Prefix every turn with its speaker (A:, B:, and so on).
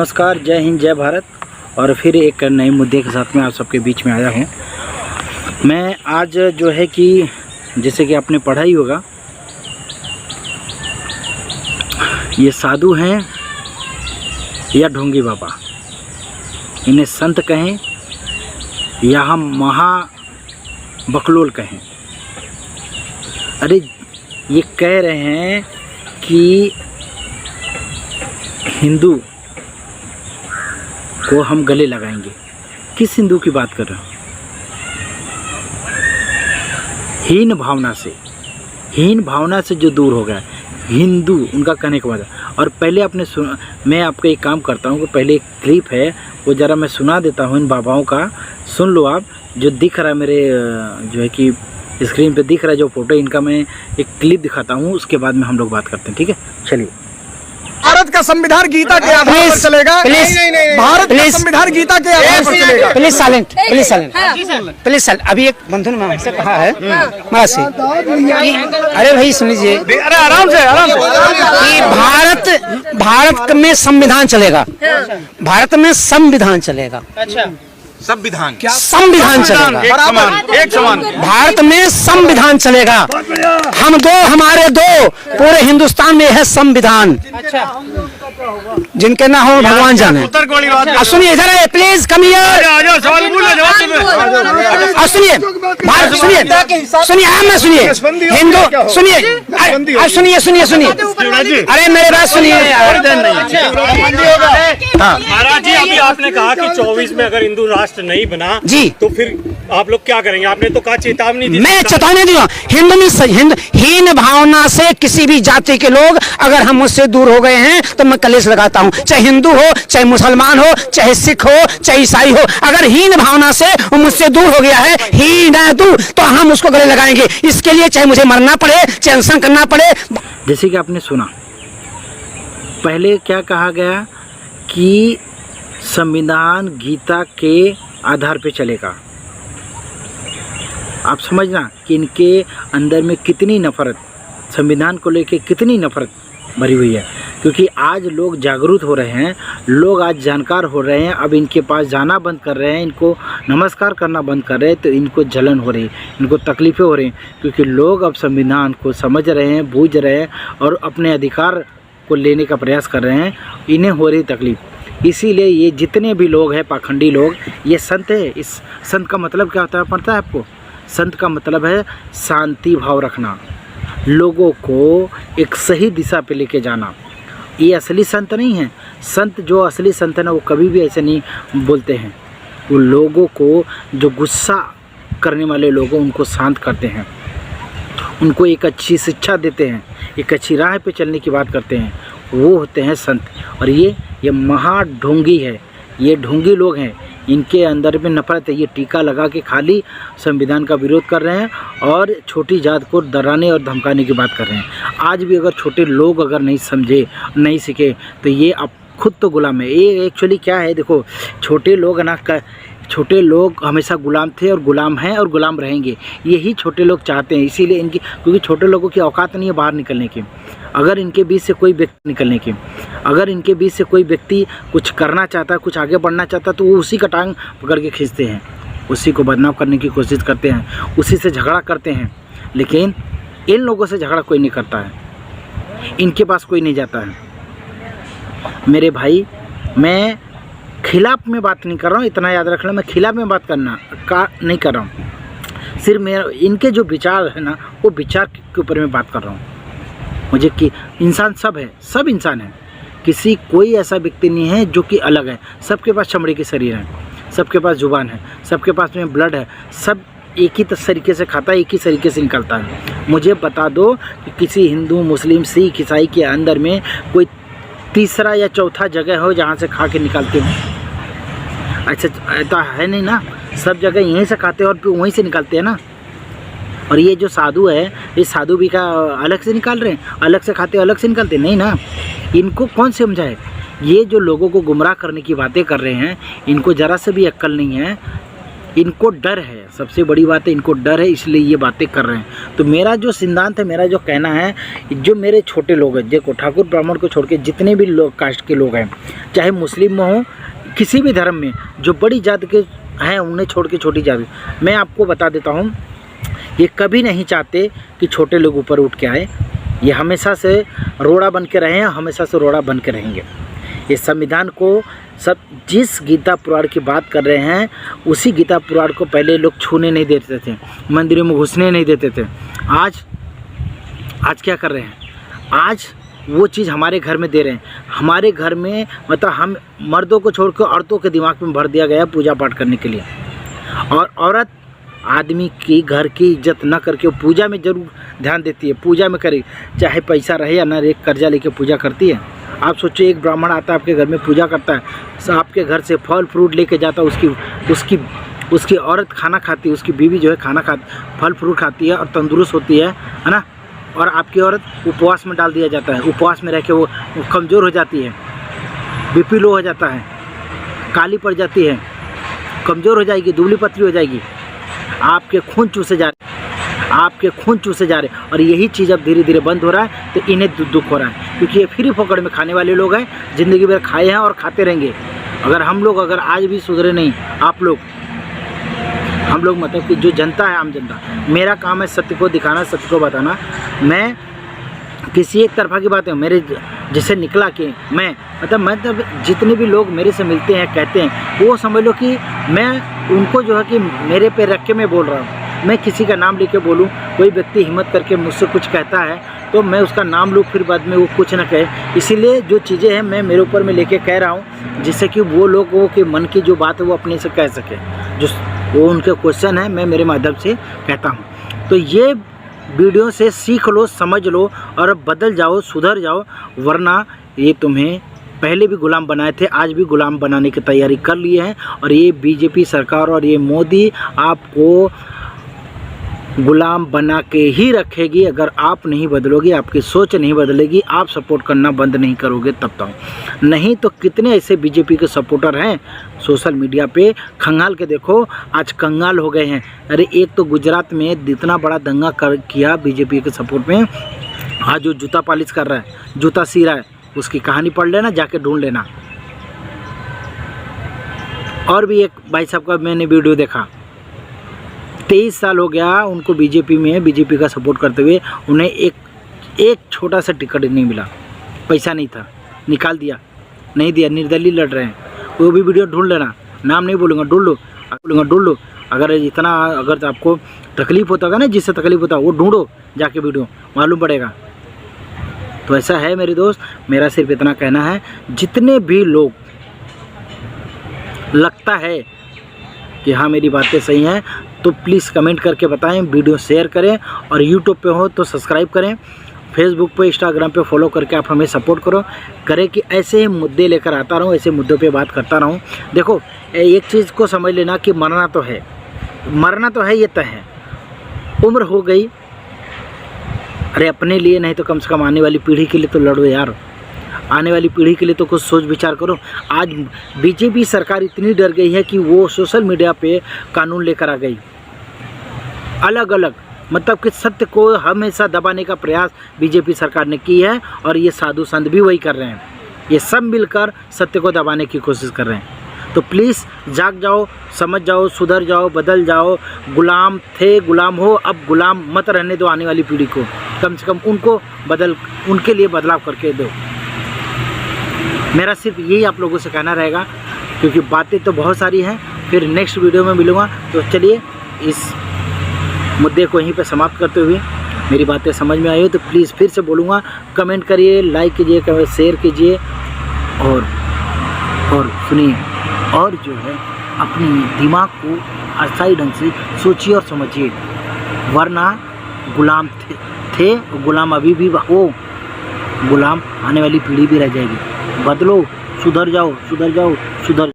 A: नमस्कार, जय हिंद, जय भारत। और फिर एक नए मुद्दे के साथ में आप सबके बीच में आया हूँ। मैं आज जो है कि जैसे कि आपने पढ़ा ही होगा, ये साधु हैं या ढोंगी बाबा, इन्हें संत कहें या हम महा बकलोल कहें। अरे ये कह रहे हैं कि हिंदू को हम गले लगाएंगे। किस हिंदू की बात कर रहे हो? हीन भावना से जो दूर हो गया हिंदू, उनका कहने का मतलब। और पहले आपने सुना, मैं आपको एक काम करता हूँ कि पहले एक क्लिप है वो ज़रा मैं सुना देता हूँ इन बाबाओं का, सुन लो आप। जो दिख रहा है मेरे जो है कि स्क्रीन पे दिख रहा है जो फोटो, इनका मैं एक क्लिप दिखाता हूँ, उसके बाद में हम लोग बात करते हैं, ठीक है? चलिए।
B: भारत का संविधान गीता के आधार पर चलेगा। भारत का संविधान गीता के आधार पर चलेगा।
C: Please silent. अभी एक बंधु ने हमसे कहा है महाराज, अरे भाई सुन लीजिए,
B: अरे आराम से
C: कि भारत में संविधान चलेगा, भारत में संविधान चलेगा।
B: अच्छा, संविधान क्या?
C: संविधान चलेगा,
B: एक समान
C: भारत में संविधान चलेगा। हम दो, हमारे दो, पूरे हिंदुस्तान में है संविधान। अच्छा, जिनके ना हो भगवान जाने। सुनिए, इधर है, प्लीज कम हियर। सुनिए, भारत सुनिए, मैं सुनिए, हिंदू सुनिए, अरे मेरे बात सुनिए।
D: महाराज जी, अभी आपने कहा कि 24 में अगर हिंदू राष्ट्र नहीं बना
C: जी
D: तो फिर आप लोग क्या करेंगे? आपने तो कहा चेतावनी दी।
C: मैं चेतावनी दी, हिंदू में हीन भावना से किसी भी जाति के लोग अगर हम मुझसे दूर हो गए हैं तो मैं कलेश लगाता हूं, चाहे हिंदू हो, चाहे मुसलमान हो, चाहे सिख हो, चाहे ईसाई हो। अगर हीन भावना से वो मुझसे दूर हो गया है, हिंदू, तो हम उसको गले लगाएंगे। इसके लिए चाहे मुझे मरना पड़े, चाहे अनशन करना पड़े।
A: जैसे कि आपने सुना, पहले क्या कहा गया कि संविधान गीता के आधार पे चलेगा। आप समझना कि इनके अंदर में कितनी नफरत, संविधान को लेके कितनी नफरत भरी हुई है। क्योंकि आज लोग जागरूक हो रहे हैं, लोग आज जानकार हो रहे हैं, अब इनके पास जाना बंद कर रहे हैं, इनको नमस्कार करना बंद कर रहे हैं, तो इनको जलन हो रही है, इनको तकलीफ़ें हो रही हैं। क्योंकि लोग अब संविधान को समझ रहे हैं, बूझ रहे हैं और अपने अधिकार को लेने का प्रयास कर रहे हैं, इन्हें हो रही तकलीफ़। इसीलिए ये जितने भी लोग हैं पाखंडी लोग, ये संत है। इस संत का मतलब क्या होता है पता है आपको? संत का मतलब है शांति भाव रखना, लोगों को एक सही दिशा पे लेके जाना। ये असली संत नहीं है। संत जो असली संत है ना, वो कभी भी ऐसे नहीं बोलते हैं। वो लोगों को, जो गुस्सा करने वाले लोगों, उनको शांत करते हैं, उनको एक अच्छी शिक्षा देते हैं, एक अच्छी राह पे चलने की बात करते हैं, वो होते हैं संत। और ये महा ढोंगी है, ये ढोंगी लोग हैं, इनके अंदर में नफरत है। ये टीका लगा के खाली संविधान का विरोध कर रहे हैं और छोटी जात को डराने और धमकाने की बात कर रहे हैं। आज भी अगर छोटे लोग अगर नहीं समझे, नहीं सीखे, तो ये अब खुद तो गुलाम है। ये एक्चुअली क्या है, देखो, छोटे लोग ना, छोटे लोग हमेशा गुलाम थे और गुलाम हैं और गुलाम रहेंगे। यही छोटे लोग चाहते हैं, इसीलिए इनकी, क्योंकि छोटे लोगों की औकात नहीं है बाहर निकलने की। अगर इनके बीच से कोई व्यक्ति निकलने की, अगर इनके बीच से कोई व्यक्ति कुछ करना चाहता है, कुछ आगे बढ़ना चाहता है, तो वो उसी का टांग पकड़ के खींचते हैं, उसी को बदनाम करने की कोशिश करते हैं, उसी से झगड़ा करते हैं। लेकिन इन लोगों से झगड़ा कोई नहीं करता है, इनके पास कोई नहीं जाता है। मेरे भाई, मैं खिलाफ में बात नहीं कर रहा हूँ, इतना याद रखना, मैं खिलाफ में बात नहीं कर रहा हूँ। सिर्फ मेरा, इनके जो विचार है ना, वो विचार के ऊपर मैं बात कर रहा हूँ। मुझे कि इंसान सब है, सब इंसान है, किसी कोई ऐसा व्यक्ति नहीं है जो कि अलग है। सबके पास चमड़े की शरीर है, सबके पास जुबान है, सबके पास में ब्लड है, सब एक ही तरीके से खाता है, एक ही तरीके से निकलता है। मुझे बता दो कि किसी हिंदू, मुस्लिम, सिख, ईसाई के अंदर में कोई तीसरा या चौथा जगह हो जहाँ से खा के निकालते हो? अच्छा, ऐसा है नहीं ना, सब जगह यहीं से खाते हैं और फिर वहीं से निकालते हैं ना। और ये जो साधु है, ये साधु भी का अलग से निकाल रहे हैं, अलग से खाते, अलग से निकालते नहीं ना। इनको कौन समझाए? ये जो लोगों को गुमराह करने की बातें कर रहे हैं, इनको ज़रा से भी अक्ल नहीं है। इनको डर है, सबसे बड़ी बात है इनको डर है, इसलिए ये बातें कर रहे हैं। तो मेरा जो सिद्धांत है, मेरा जो कहना है, जो मेरे छोटे लोग हैं, देखो ठाकुर ब्राह्मण को छोड़ के जितने भी लोग कास्ट के लोग हैं, चाहे मुस्लिम में हो, किसी भी धर्म में, जो बड़ी जात के हैं उन्हें छोड़ के छोटी जात, मैं आपको बता देता हूँ, ये कभी नहीं चाहते कि छोटे लोग ऊपर उठ के आए। ये हमेशा से रोड़ा बन के रहे हैं, हमेशा से रोड़ा बन के रहेंगे। ये संविधान को सब जिस गीता पुराण की बात कर रहे हैं, उसी गीता पुराण को पहले लोग छूने नहीं देते थे, मंदिरों में घुसने नहीं देते थे। आज क्या कर रहे हैं? आज वो चीज़ हमारे घर में दे रहे हैं। हमारे घर में मतलब हम मर्दों को छोड़कर औरतों के दिमाग में भर दिया गया पूजा पाठ करने के लिए। और औरत आदमी की घर की इज्जत न करके पूजा में ज़रूर ध्यान देती है, पूजा में करे, चाहे पैसा रहे या ना रहे, कर्जा लेके पूजा करती है। आप सोचिए, एक ब्राह्मण आता है आपके घर में पूजा करता है, आपके घर से फल फ्रूट लेके जाता है, उसकी औरत खाना खाती है, उसकी बीवी जो है खाना फल फ्रूट खाती है और तंदुरुस्त होती है ना। और आपकी औरत उपवास में डाल दिया जाता है, उपवास में रह के वो कमज़ोर हो जाती है, बीपी लो हो जाता है, काली पड़ जाती है, कमज़ोर हो जाएगी, दुबली पतली हो जाएगी। आपके खून चूसे जा रहे, आपके खून चूसे जा रहे। और यही चीज़ अब धीरे धीरे बंद हो रहा है, तो इन्हें दुख हो रहा है, क्योंकि ये फ्री फोकट में खाने वाले लोग हैं, ज़िंदगी भर खाए हैं और खाते रहेंगे। अगर आज भी सुधरे नहीं, हम लोग मतलब कि जो जनता है, आम जनता, मेरा काम है सत्य को दिखाना, सत्य को बताना। मैं किसी एक तरफा की बात है, मेरे जैसे निकला कि मैं मतलब जितने भी लोग मेरे से मिलते हैं, कहते हैं, वो समझ लो कि मैं उनको जो है कि मेरे पे रख के मैं बोल रहा हूँ। मैं किसी का नाम लेके बोलूँ, कोई व्यक्ति हिम्मत करके मुझसे कुछ कहता है तो मैं उसका नाम लूँ, फिर बाद में वो कुछ ना कहे। इसीलिए जो चीज़ें हैं मैं मेरे ऊपर में लेके कह रहा हूँ, जिससे कि वो लोगों के मन की जो बात है वो अपने से कह सके, जो वो उनके क्वेश्चन है मैं मेरे माध्यम से कहता हूँ। तो ये वीडियो से सीख लो, समझ लो और बदल जाओ, सुधर जाओ, वरना ये तुम्हें पहले भी गुलाम बनाए थे, आज भी गुलाम बनाने की तैयारी कर लिए हैं। और ये बीजेपी सरकार और ये मोदी आपको गुलाम बना के ही रखेगी अगर आप नहीं बदलोगे, आपकी सोच नहीं बदलेगी, आप सपोर्ट करना बंद नहीं करोगे तब तक। नहीं तो कितने ऐसे बीजेपी के सपोर्टर हैं सोशल मीडिया पे, खंगाल के देखो, आज कंगाल हो गए हैं। अरे एक तो गुजरात में इतना बड़ा दंगा किया बीजेपी के सपोर्ट में, आज जो जूता पॉलिश कर रहा है, जूता सी रहा है, उसकी कहानी पढ़ लेना, जाके ढूंढ लेना। और भी एक भाई साहब का मैंने वीडियो देखा, 23 साल हो गया उनको बीजेपी में, बीजेपी का सपोर्ट करते हुए, उन्हें एक छोटा सा टिकट नहीं मिला, पैसा नहीं था, निकाल दिया, नहीं दिया, निर्दलीय लड़ रहे हैं। वो भी वीडियो ढूंढ लेना, नाम नहीं बोलूँगा, ढूंढ लो। अगर आपको तकलीफ़ होता होगा ना, जिससे तकलीफ़ होता है वो ढूंढो, जाके वीडियो मालूम पड़ेगा। तो ऐसा है मेरे दोस्त, मेरा सिर्फ इतना कहना है, जितने भी लोग लगता है कि हाँ मेरी बातें सही हैं, तो प्लीज़ कमेंट करके बताएं, वीडियो शेयर करें, और यूट्यूब पे हो तो सब्सक्राइब करें, फेसबुक पे, इंस्टाग्राम पे फॉलो करके आप हमें सपोर्ट करें कि ऐसे ही मुद्दे लेकर आता रहूं, ऐसे मुद्दों पे बात करता रहूं। देखो एक चीज़ को समझ लेना कि मरना तो है, ये तय है, उम्र हो गई, अरे अपने लिए नहीं तो कम से कम आने वाली पीढ़ी के लिए तो लड़ो यार, आने वाली पीढ़ी के लिए तो कुछ सोच विचार करो। आज बीजेपी सरकार इतनी डर गई है कि वो सोशल मीडिया पे कानून लेकर आ गई, अलग अलग, मतलब कि सत्य को हमेशा दबाने का प्रयास बीजेपी सरकार ने की है, और ये साधु संत भी वही कर रहे हैं, ये सब मिलकर सत्य को दबाने की कोशिश कर रहे हैं। तो प्लीज़ जाग जाओ, समझ जाओ, सुधर जाओ, बदल जाओ। गुलाम थे, गुलाम हो, अब गुलाम मत रहने दो आने वाली पीढ़ी को, कम से कम उनके लिए बदलाव करके दो। मेरा सिर्फ यही आप लोगों से कहना रहेगा, क्योंकि बातें तो बहुत सारी हैं। फिर नेक्स्ट वीडियो में मिलूँगा, तो चलिए इस मुद्दे को यहीं पे समाप्त करते हुए, मेरी बातें समझ में आई हो तो प्लीज़ फिर से बोलूँगा, कमेंट करिए, लाइक कीजिए, शेयर कीजिए, और सुनिए, और जो है अपने दिमाग को अस्थायी ढंग से सोचिए और समझिए, वरना गुलाम थे, गुलाम अभी भी हो, गुलाम आने वाली पीढ़ी भी रह जाएगी। बदलो, सुधर जाओ।